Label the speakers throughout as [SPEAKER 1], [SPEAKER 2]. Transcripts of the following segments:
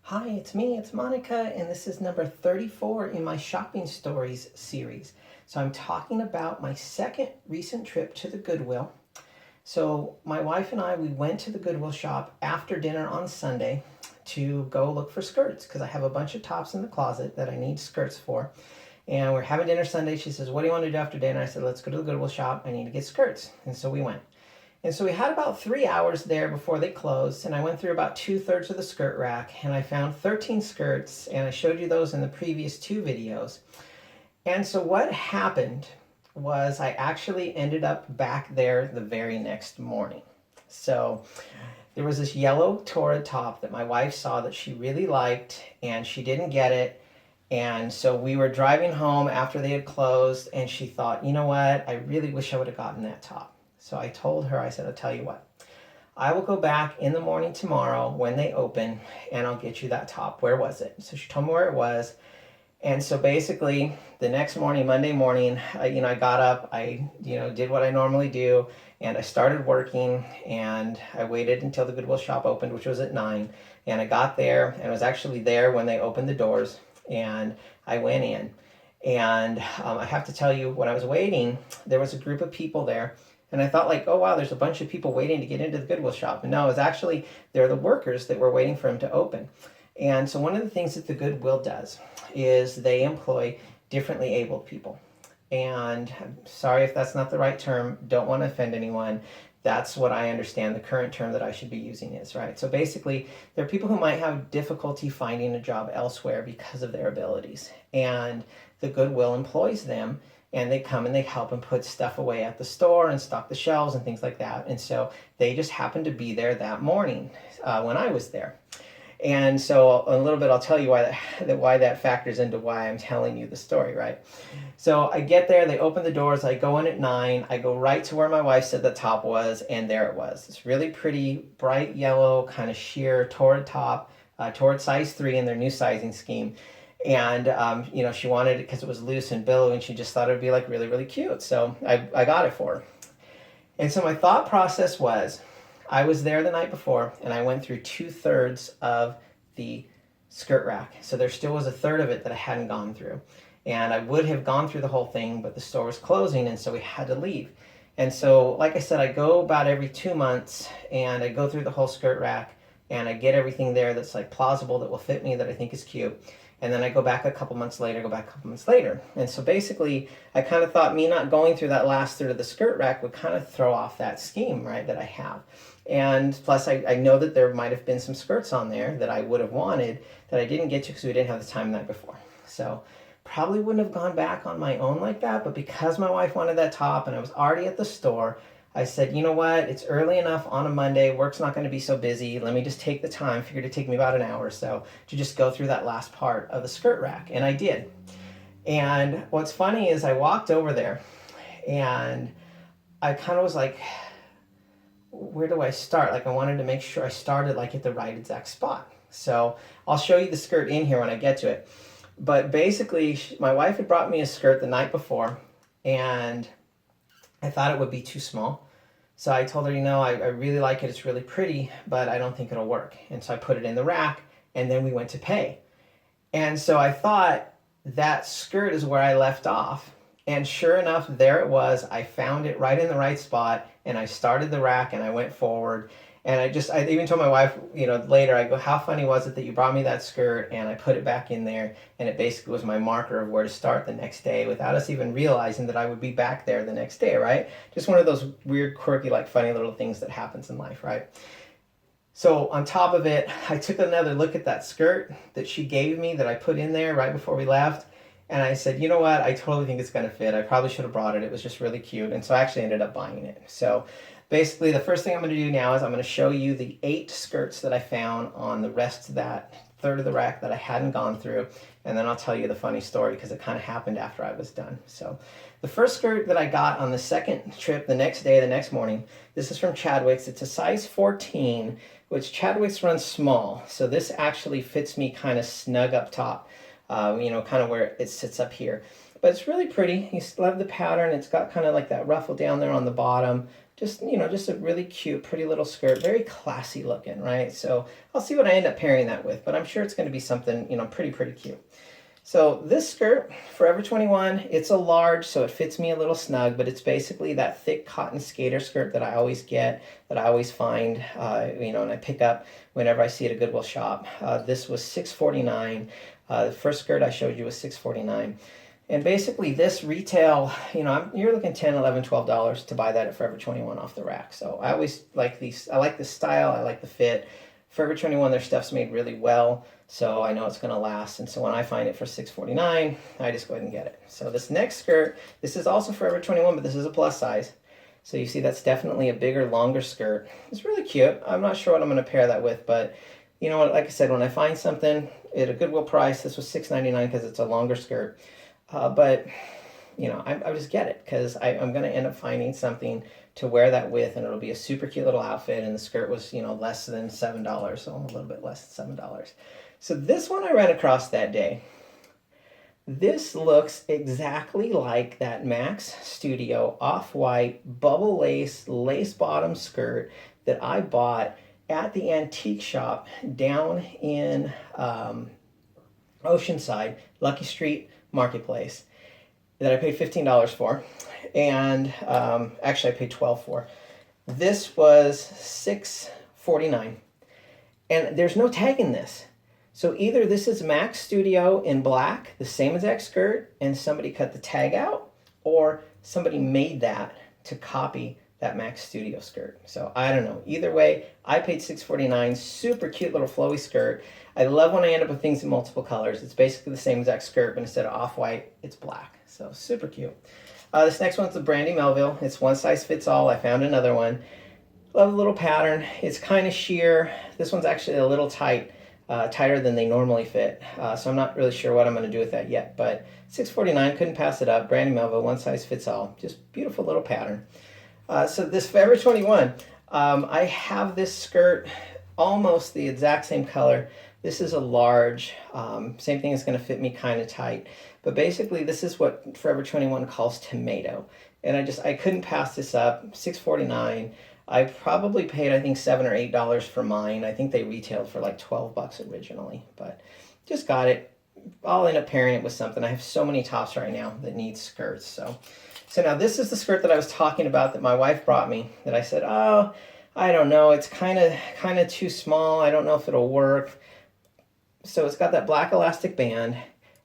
[SPEAKER 1] Hi, it's me, it's Monica, and this is number 34 in my shopping stories series. So I'm talking about my second recent trip to the Goodwill. So my wife and I, we went to the Goodwill shop after dinner on Sunday to go look for skirts because I have a bunch of tops in the closet that I need skirts for. And we're having dinner Sunday. She says, "What do you want to do after dinner?" I said, "Let's go to the Goodwill shop. I need to get skirts." And so we went. And so we had about 3 hours there before they closed, and I went through about 2/3 of the skirt rack, and I found 13 skirts, and I showed you those in the previous two videos. And so what happened was I actually ended up back there the very next morning. So there was this yellow Torrid top that my wife saw that she really liked, and she didn't get it. And so we were driving home after they had closed, and she thought, you know what, I really wish I would have gotten that top. So I told her, I said, "I'll tell you what, I will go back in the morning tomorrow when they open and I'll get you that top. Where was it?" So she told me where it was. And so basically the next morning, Monday morning, I got up, I, did what I normally do, and I started working, and I waited until the Goodwill shop opened, which was at 9. And I got there and I was actually there when they opened the doors, and I went in. And I have to tell you, when I was waiting, there was a group of people there. And I thought, like, oh wow, there's a bunch of people waiting to get into the Goodwill shop. And no, it was actually, they're the workers that were waiting for them to open. And so one of the things that the Goodwill does is they employ differently abled people. And I'm sorry if that's not the right term, don't want to offend anyone. That's what I understand the current term that I should be using is, right? So basically, there are people who might have difficulty finding a job elsewhere because of their abilities. And the Goodwill employs them, and they come and they help and put stuff away at the store and stock the shelves and things like that. And so they just happened to be there that morning when I was there. And so a little bit, I'll tell you why that factors into why I'm telling you the story, right? So I get there, they open the doors, I go in at 9, I go right to where my wife said the top was, and there it was. It's really pretty, bright yellow, kind of sheer Torrid top, Torrid size 3 in their new sizing scheme. And she wanted it because it was loose and billowy, and she just thought it would be like really, really cute. So I got it for her. And so my thought process was, I was there the night before, and I went through 2/3 of the skirt rack. So there still was a third of it that I hadn't gone through. And I would have gone through the whole thing, but the store was closing, and so we had to leave. And so, like I said, I go about every 2 months, and I go through the whole skirt rack, and I get everything there that's like plausible, that will fit me, that I think is cute. And then I go back a couple months later. And so basically, I kind of thought me not going through that last third of the skirt rack would kind of throw off that scheme, right, that I have. And plus, I know that there might have been some skirts on there that I would have wanted that I didn't get to because we didn't have the time the night before. So probably wouldn't have gone back on my own like that, but because my wife wanted that top and I was already at the store, I said, you know what, it's early enough on a Monday, work's not going to be so busy, let me just take the time, figured it'd take me about an hour or so to just go through that last part of the skirt rack, and I did. And what's funny is I walked over there, and I kind of was like, where do I start? Like, I wanted to make sure I started like at the right exact spot. So I'll show you the skirt in here when I get to it. But basically, my wife had brought me a skirt the night before, and I thought it would be too small. So I told her, I really like it. It's really pretty, but I don't think it'll work. And so I put it in the rack, and then we went to pay. And so I thought that skirt is where I left off. And sure enough, there it was. I found it right in the right spot, and I started the rack, and I went forward. And I even told my wife, later, I go, how funny was it that you brought me that skirt? And I put it back in there, and it basically was my marker of where to start the next day without us even realizing that I would be back there the next day, right? Just one of those weird, quirky, like funny little things that happens in life, right? So on top of it, I took another look at that skirt that she gave me that I put in there right before we left. And I said, you know what, I totally think it's going to fit. I probably should have brought it. It was just really cute. And so I actually ended up buying it. So basically, the first thing I'm going to do now is I'm going to show you the 8 skirts that I found on the rest of that third of the rack that I hadn't gone through. And then I'll tell you the funny story because it kind of happened after I was done. So the first skirt that I got on the second trip, the next day, the next morning, this is from Chadwick's. It's a size 14, which Chadwick's runs small. So this actually fits me kind of snug up top. Kind of where it sits up here. But it's really pretty. You still have the pattern. It's got kind of like that ruffle down there on the bottom. Just, you know, just a really cute, pretty little skirt, very classy looking, right? So I'll see what I end up pairing that with, but I'm sure it's going to be something, you know, pretty cute. So this skirt, Forever 21, it's a large, so it fits me a little snug, but it's basically that thick cotton skater skirt that I always get, that I always find, you know, and I pick up whenever I see it at a Goodwill shop. This was $6.49. The first skirt I showed you was $6.49. And basically this retail, you know, you're looking $10, $11, $12 to buy that at Forever 21 off the rack. So I always like these. I like the style. I like the fit. Forever 21, their stuff's made really well, so I know it's going to last. And so when I find it for $6.49, I just go ahead and get it. So this next skirt, this is also Forever 21, but this is a plus size. So you see that's definitely a bigger, longer skirt. It's really cute. I'm not sure what I'm going to pair that with, but you know what, like I said, when I find something at a Goodwill price, this was $6.99 because it's a longer skirt. But you know, I just get it because I'm going to end up finding something to wear that with, and it'll be a super cute little outfit. And the skirt was, you know, less than $7, so a little bit less than $7. So this one I ran across that day. This looks exactly like that Max Studio off-white bubble lace bottom skirt that I bought at the antique shop down in Oceanside, Lucky Street Marketplace, that I paid $15 for, and actually I paid $12 for. This was $6.49, and there's no tag in this. So either this is Max Studio in black, the same exact skirt, and somebody cut the tag out, or somebody made that to copy that Max Studio skirt. So I don't know. Either way, I paid $6.49. Super cute little flowy skirt. I love when I end up with things in multiple colors. It's basically the same exact skirt, but instead of off-white, it's black. So super cute. This next one's the Brandy Melville. It's one size fits all. I found another one. Love the little pattern. It's kind of sheer. This one's actually a little tighter than they normally fit. So I'm not really sure what I'm going to do with that yet. But $6.49, couldn't pass it up. Brandy Melville, one size fits all. Just beautiful little pattern. So this Forever 21, I have this skirt almost the exact same color. This is a large. Same thing is going to fit me kind of tight. But basically, this is what Forever 21 calls tomato. And I couldn't pass this up. $6.49. I probably paid, I think, $7 or $8 for mine. I think they retailed for like $12 originally. But just got it. I'll end up pairing it with something. I have so many tops right now that need skirts. So now this is the skirt that I was talking about that my wife brought me. That I said, oh, I don't know. It's kind of too small. I don't know if it'll work. So it's got that black elastic band.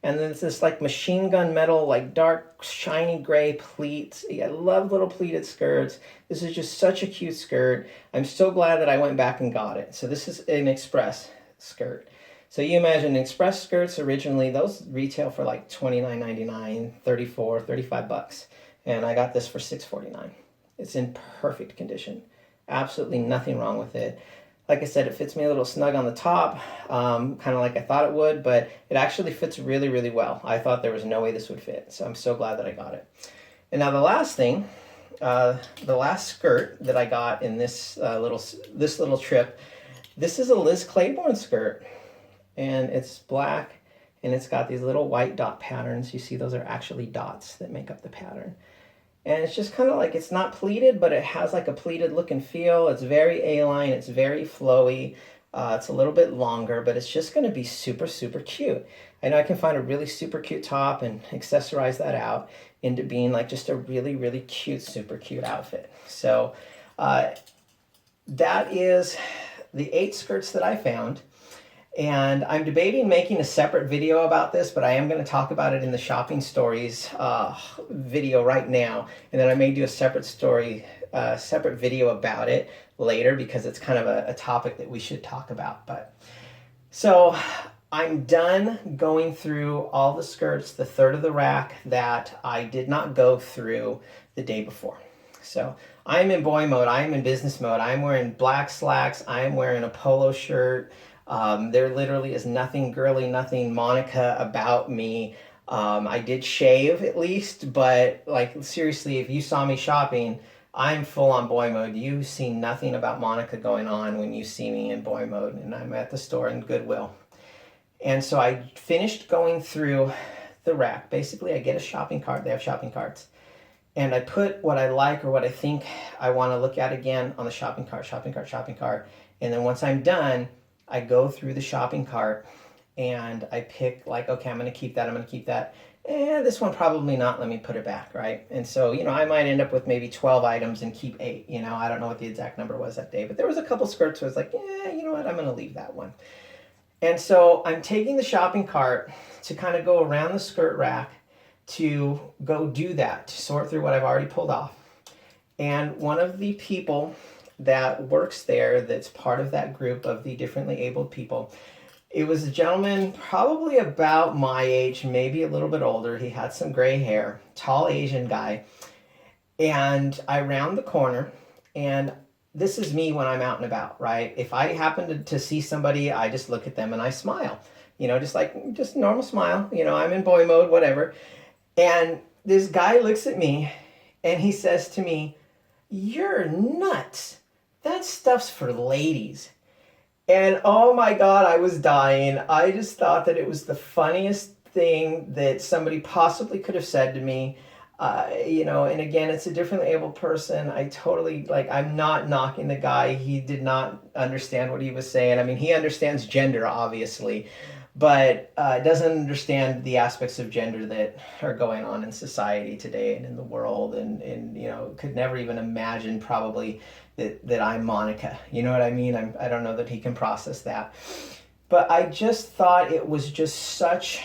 [SPEAKER 1] And then it's this like machine gun metal, like dark, shiny gray pleats. I love little pleated skirts. This is just such a cute skirt. I'm so glad that I went back and got it. So this is an express skirt. So you imagine express skirts originally, those retail for like $29.99, $34, $35. And I got this for $6.49. It's in perfect condition. Absolutely nothing wrong with it. Like I said, it fits me a little snug on the top, kind of like I thought it would, but it actually fits really, really well. I thought there was no way this would fit, so I'm so glad that I got it. And now the last thing, the last skirt that I got in this little trip, this is a Liz Claiborne skirt, and it's black, and it's got these little white dot patterns. You see those are actually dots that make up the pattern. And it's just kind of like, it's not pleated, but it has like a pleated look and feel. It's very A-line, it's very flowy. It's a little bit longer, but it's just gonna be super, super cute. I know I can find a really super cute top and accessorize that out into being like just a really, really cute, super cute outfit. So that is the 8 skirts that I found. And I'm debating making a separate video about this, but I am going to talk about it in the shopping stories video right now. And then I may do a separate video about it later because it's kind of a topic that we should talk about. But so I'm done going through all the skirts, the third of the rack that I did not go through the day before. So I'm in boy mode. I'm in business mode. I'm wearing black slacks. I'm wearing a polo shirt. There literally is nothing girly, nothing Monica about me. I did shave at least, but like seriously, if you saw me shopping, I'm full on boy mode. You see nothing about Monica going on when you see me in boy mode, and I'm at the store in Goodwill. And so I finished going through the rack. Basically, I get a shopping cart. They have shopping carts. and I put what I like or what I think I want to look at again on the shopping cart, shopping cart, shopping cart. And then once I'm done, I go through the shopping cart and I pick like, okay, I'm going to keep that. I'm going to keep that. And this one probably not. Let me put it back, right? And so, I might end up with maybe 12 items and keep 8. I don't know what the exact number was that day, but there was a couple skirts where I was like, yeah, you know what? I'm going to leave that one. And so I'm taking the shopping cart to kind of go around the skirt rack to go do that, to sort through what I've already pulled off. And one of the people that works there, that's part of that group of the differently abled people, it was a gentleman probably about my age, maybe a little bit older. He had some gray hair, tall Asian guy. And I round the corner, and this is me when I'm out and about, right? If I happen to see somebody, I just look at them and I smile, just normal smile. I'm in boy mode, whatever. And this guy looks at me and he says to me, "You're nuts. That stuff's for ladies." And oh my God, I was dying. I just thought that it was the funniest thing that somebody possibly could have said to me. And again, it's a differently able person. I totally, I'm not knocking the guy. He did not understand what he was saying. I mean, he understands gender, obviously, but doesn't understand the aspects of gender that are going on in society today and in the world, and could never even imagine probably that I'm Monica. You know what I mean? I don't know that he can process that. But I just thought it was just such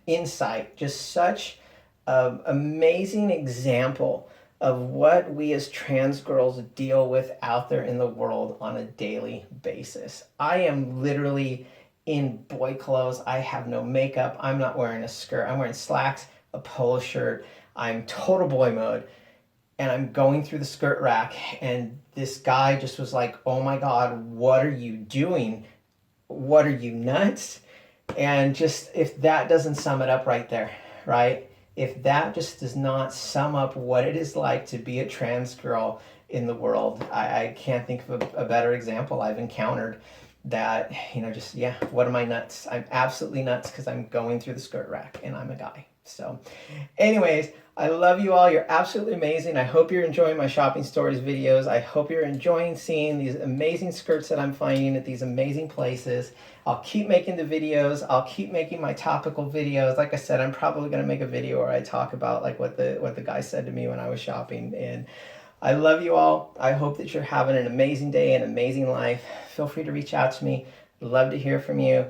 [SPEAKER 1] insight, just such an amazing example of what we as trans girls deal with out there in the world on a daily basis. I am literally in boy clothes. I have no makeup. I'm not wearing a skirt. I'm wearing slacks, a polo shirt. I'm total boy mode. And I'm going through the skirt rack, and this guy just was like, "Oh my God, what are you doing? What are you, nuts?" And just, if that doesn't sum it up right there, right? If that just does not sum up what it is like to be a trans girl in the world, I can't think of a better example I've encountered. That, what am I, nuts? I'm absolutely nuts because I'm going through the skirt rack and I'm a guy. So anyways, I love you all. You're absolutely amazing. I hope you're enjoying my shopping stories videos. I hope you're enjoying seeing these amazing skirts that I'm finding at these amazing places. I'll keep making the videos. I'll keep making my topical videos. Like I said, I'm probably going to make a video where I talk about what the guy said to me when I was shopping. And I love you all. I hope that you're having an amazing day, an amazing life. Feel free to reach out to me. I'd love to hear from you.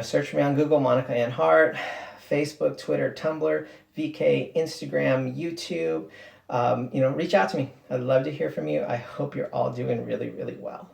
[SPEAKER 1] Search for me on Google, Monica Ann Hart, Facebook, Twitter, Tumblr, VK, Instagram, YouTube. Reach out to me. I'd love to hear from you. I hope you're all doing really, really well.